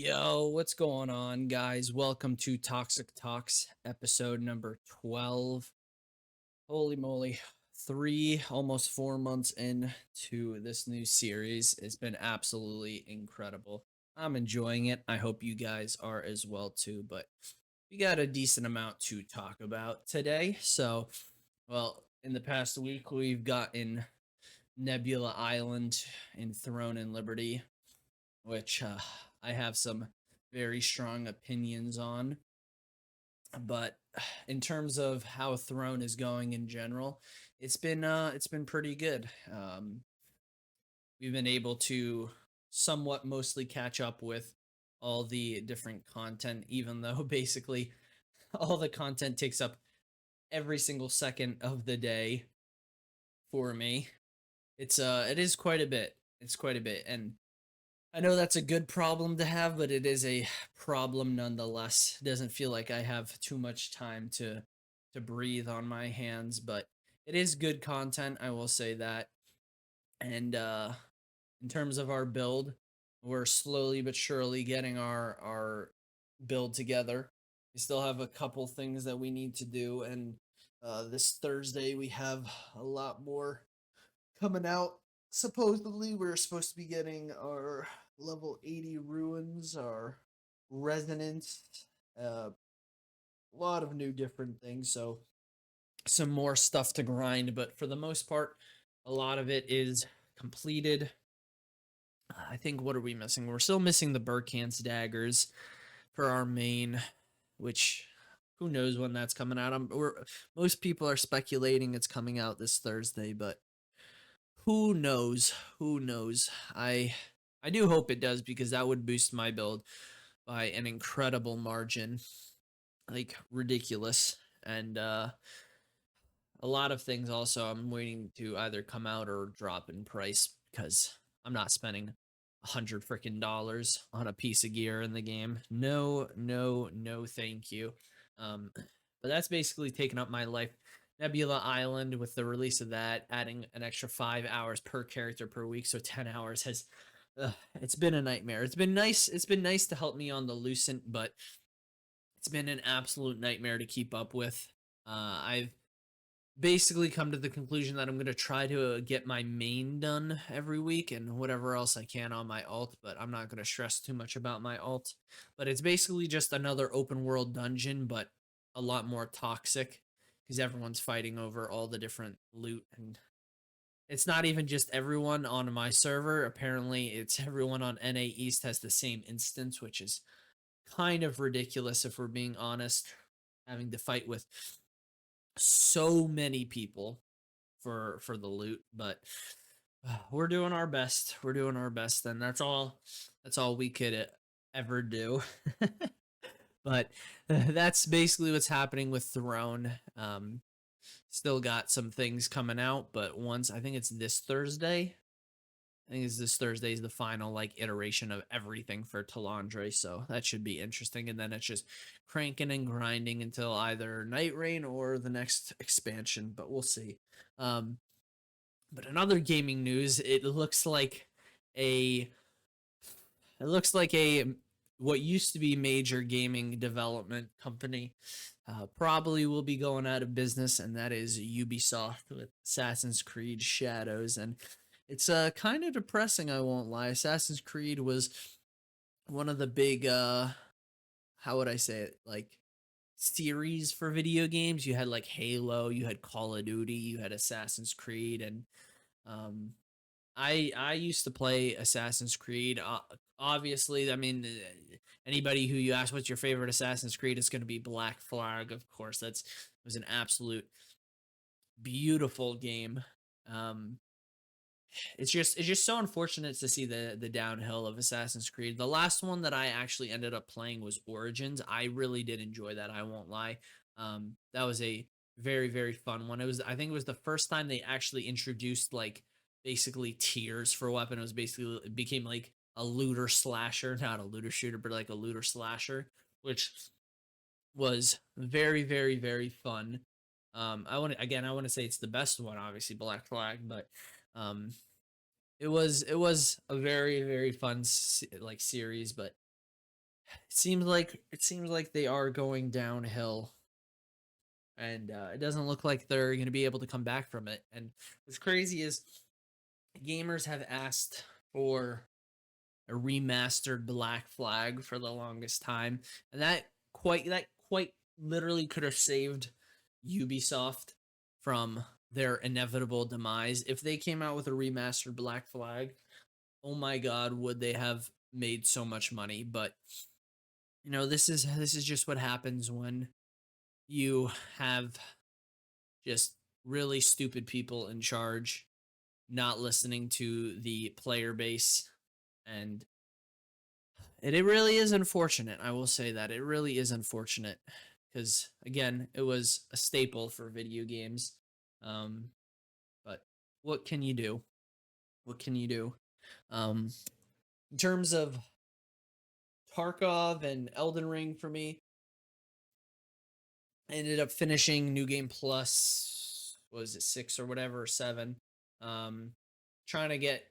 Yo, what's going on, guys? Welcome to Toxic Talks, episode number 12. Holy moly, almost 4 months into this new series. It's been absolutely incredible. I'm enjoying it. I hope you guys are as well, too. But we got a decent amount to talk about today. In the past week, we've gotten Nebula Island in Throne and Liberty, which I have some very strong opinions on. But in terms of how Throne is going in general, it's been pretty good. We've been able to somewhat mostly catch up with all the different content, even though basically all the content takes up every single second of the day for me. It is quite a bit. It's quite a bit, and I know that's a good problem to have, but it is a problem nonetheless. It doesn't feel like I have too much time to breathe on my hands, but it is good content, I will say that. And in terms of our build, we're slowly but surely getting our build together. We still have a couple things that we need to do, and this Thursday we have a lot more coming out. Supposedly, we're supposed to be getting our level 80 ruins, our resonance, a lot of new different things. So, some more stuff to grind, but for the most part, a lot of it is completed. I think what are we missing? We're still missing the Burkhan's daggers for our main, which who knows when that's coming out. Most people are speculating it's coming out this Thursday, but who knows? Who knows? I do hope it does because that would boost my build by an incredible margin, like ridiculous. And a lot of things also I'm waiting to either come out or drop in price because I'm not spending 100 freaking dollars on a piece of gear in the game. No, no, no, thank you. But that's basically taken up my life. Nebula Island, with the release of that, adding an extra 5 hours per character per week, so 10 hours has. It's been a nightmare. It's been nice. It's been nice to help me on the Lucent, but it's been an absolute nightmare to keep up with. I've basically come to the conclusion that I'm going to try to get my main done every week and whatever else I can on my alt, but I'm not going to stress too much about my alt. But it's basically just another open world dungeon, but a lot more toxic because everyone's fighting over all the different loot. And it's not even just everyone on my server. Apparently, it's everyone on NA East has the same instance, which is kind of ridiculous if we're being honest, having to fight with so many people for the loot, but we're doing our best. We're doing our best, and that's all we could ever do. But that's basically what's happening with Throne. Still got some things coming out, but once I think it's this Thursday. I think it's this Thursday is the final like iteration of everything for Talandre, so that should be interesting. And then it's just cranking and grinding until either Night Rain or the next expansion, but we'll see. Um, but in other gaming news, a it looks like a what used to be major gaming development company probably will be going out of business, and that is Ubisoft with Assassin's Creed Shadows. And it's kind of depressing, I won't lie. Assassin's Creed was one of the big how would I say it, like series for video games. You had like Halo, you had Call of Duty, you had Assassin's Creed, and um I used to play Assassin's Creed. Obviously, I mean, anybody who you ask what's your favorite Assassin's Creed, it's going to be Black Flag. Of course, it was an absolute beautiful game. Um, it's just so unfortunate to see the downhill of Assassin's Creed. The last one that I actually ended up playing was Origins. I really did enjoy that. I won't lie. That was a very fun one. I think it was the first time they actually introduced like basically tiers for weapon. It became like a looter slasher, not a looter shooter, but like a looter slasher, which was very fun. I want to say it's the best one, obviously Black Flag, but um it was a very fun like series, but it seems like they are going downhill, and it doesn't look like they're going to be able to come back from it. And what's crazy is gamers have asked for a remastered Black Flag for the longest time, and that quite literally could have saved Ubisoft from their inevitable demise if they came out with a remastered Black Flag. Oh my god, would they have made so much money? But this is just what happens when you have just really stupid people in charge, not listening to the player base. And it really is unfortunate. I will say that it really is unfortunate because again, it was a staple for video games. Um, but what can you do? What can you do? Um, in terms of Tarkov and Elden Ring for me, I ended up finishing New Game Plus. What was it, 6 or whatever, or 7? Um, trying to get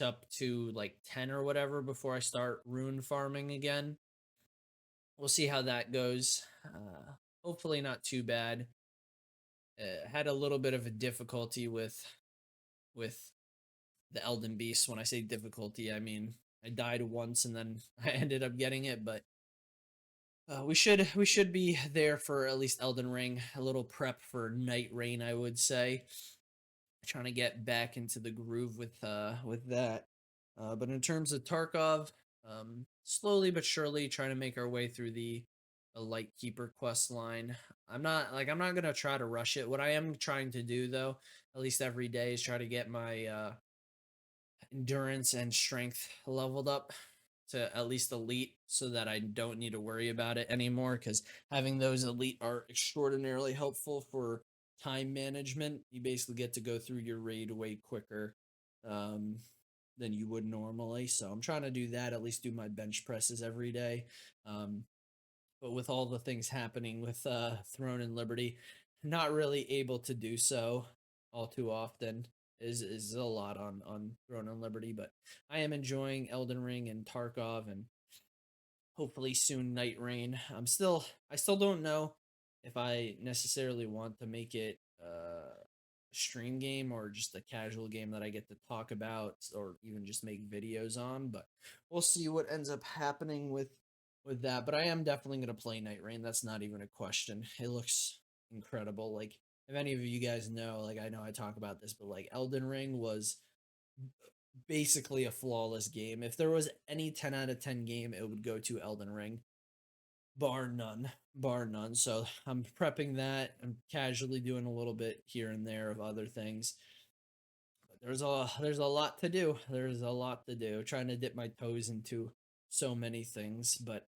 up to like 10 or whatever before I start rune farming again. We'll see how that goes. Hopefully not too bad. Had a little bit of a difficulty with the Elden Beast. When I say difficulty, I mean I died once and then I ended up getting it. But we should be there for at least Elden Ring. A little prep for Night Rain, I would say. Trying to get back into the groove with that. But in terms of Tarkov, slowly but surely trying to make our way through the Lightkeeper quest line. I'm not gonna try to rush it. What I am trying to do though, at least every day, is try to get my endurance and strength leveled up to at least elite so that I don't need to worry about it anymore, because having those elite are extraordinarily helpful for time management. You basically get to go through your raid way quicker um, than you would normally. So I'm trying to do that, at least do my bench presses every day. Um, but with all the things happening with Throne and Liberty, not really able to do so all too often. Is a lot on Throne and Liberty, but I am enjoying Elden Ring and Tarkov, and hopefully soon Night Rain. I still don't know if I necessarily want to make it a stream game or just a casual game that I get to talk about or even just make videos on, but we'll see what ends up happening with that. But I am definitely going to play Night Rain. That's not even a question. It looks incredible. Like, if any of you guys know, like, I know I talk about this, but like Elden Ring was basically a flawless game. If there was any 10 out of 10 game, it would go to Elden Ring, bar none, bar none. So I'm prepping that. I'm casually doing a little bit here and there of other things. But there's a lot to do. There's a lot to do. Trying to dip my toes into so many things, but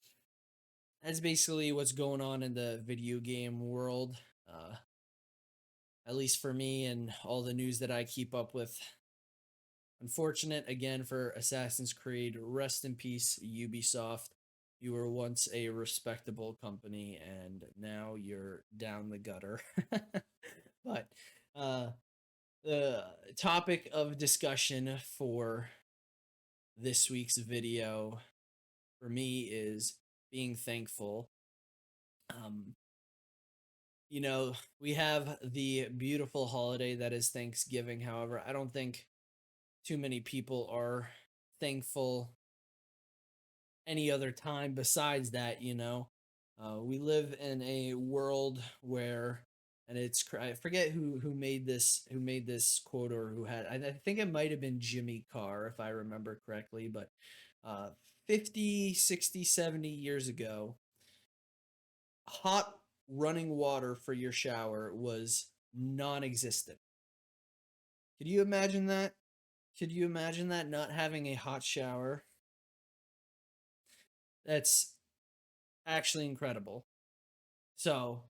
that's basically what's going on in the video game world. At least for me and all the news that I keep up with. Unfortunate again for Assassin's Creed. Rest in peace, Ubisoft. You were once a respectable company and now you're down the gutter. But uh, the topic of discussion for this week's video for me is being thankful. Um, we have the beautiful holiday that is Thanksgiving. However, I don't think too many people are thankful any other time besides that. We live in a world where, and I forget who made this quote, or who had, I think it might have been Jimmy Carr if I remember correctly, but 50, 60, 70 years ago, hot running water for your shower was non-existent. Could you imagine that? Could you imagine that, not having a hot shower? That's actually incredible. So,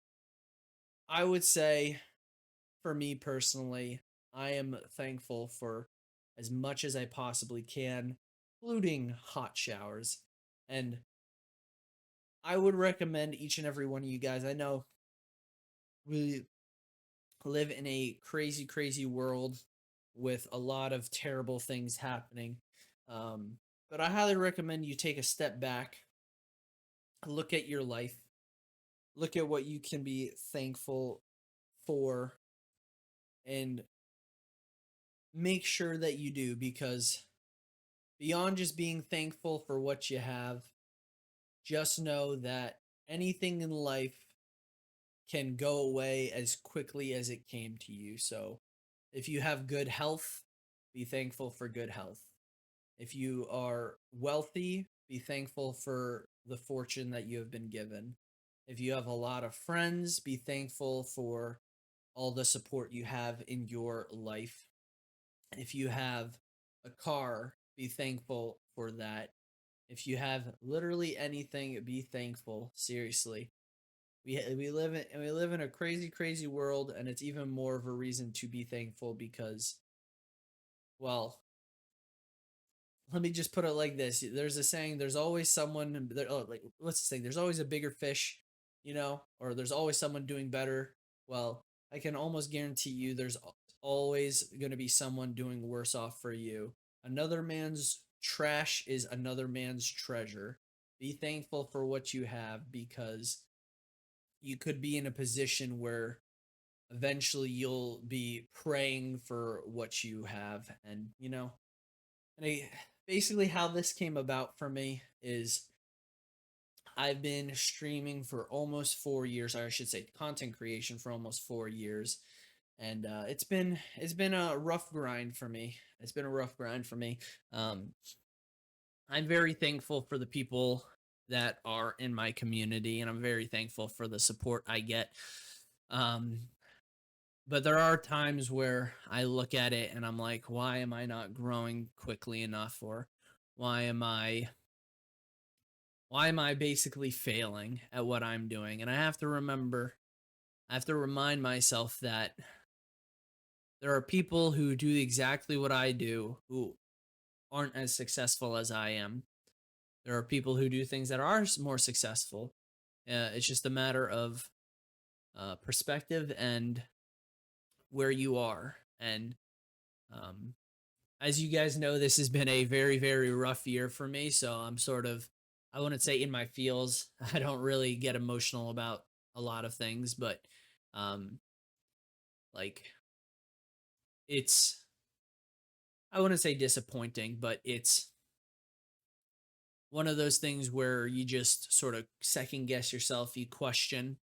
I would say, for me personally, I am thankful for as much as I possibly can, including hot showers. And I would recommend each and every one of you guys. I know we live in a crazy, crazy world with a lot of terrible things happening. Um, but I highly recommend you take a step back look at your life, look at what you can be thankful for, and make sure that you do, because beyond just being thankful for what you have, just know that anything in life can go away as quickly as it came to you. So if you have good health, be thankful for good health. If you are wealthy, be thankful for the fortune that you have been given. If you have a lot of friends, be thankful for all the support you have in your life. If you have a car, be thankful for that. If you have literally anything, be thankful. Seriously. We live in a crazy world, and it's even more of a reason to be thankful because, well, let me just put it like this. There's a saying, there's always someone there, oh, like what's the saying? There's always a bigger fish, or there's always someone doing better. Well, I can almost guarantee you there's always going to be someone doing worse off for you. Another man's trash is another man's treasure. Be thankful for what you have, because you could be in a position where eventually you'll be praying for what you have. And basically how this came about for me is I've been streaming for almost 4 years, or I should say content creation for almost 4 years. And it's been a rough grind for me. It's been a rough grind for me. um, I'm very thankful for the people that are in my community, and I'm very thankful for the support I get. um, but there are times where I look at it and I'm like, why am I not growing quickly enough? Or why am I why am I basically failing at what I'm doing? And I have to remind myself that there are people who do exactly what I do who aren't as successful as I am. There are people who do things that are more successful. It's just a matter of perspective and where you are. And um, as you guys know, this has been a very, very rough year for me. So I wouldn't say in my feels. I don't really get emotional about a lot of things, but um, like it's, I wouldn't say disappointing, but it's one of those things where you just sort of second guess yourself, you question.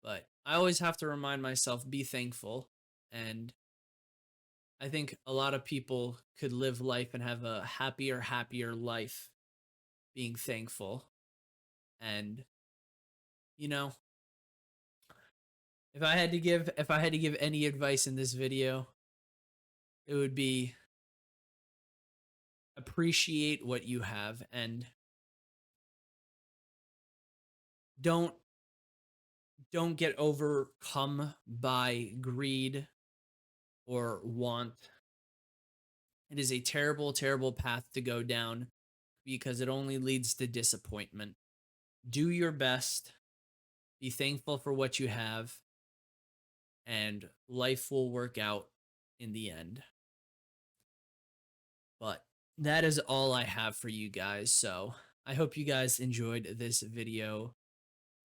But I always have to remind myself, be thankful. And I think a lot of people could live life and have a happier life being thankful. And you know, if I had to give any advice in this video, it would be appreciate what you have, and don't don't get overcome by greed or want. It is a terrible path to go down, because it only leads to disappointment. Do your best, be thankful for what you have, and life will work out in the end. But that is all I have for you guys. So I hope you guys enjoyed this video.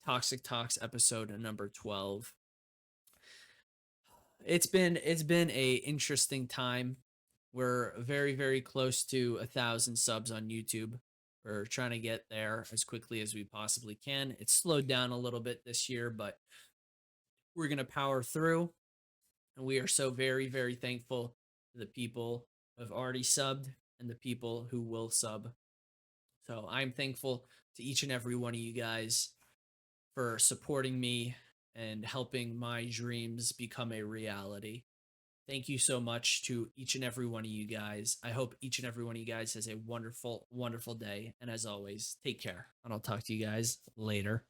ToXc Talks episode number 12. It's been a interesting time. We're very close to 1,000 subs on YouTube. We're trying to get there as quickly as we possibly can. It's slowed down a little bit this year, but we're gonna power through. And we are so very thankful to the people who have already subbed and the people who will sub. So I'm thankful to each and every one of you guys for supporting me and helping my dreams become a reality. Thank you so much to each and every one of you guys. I hope each and every one of you guys has a wonderful day. And as always, take care. And I'll talk to you guys later.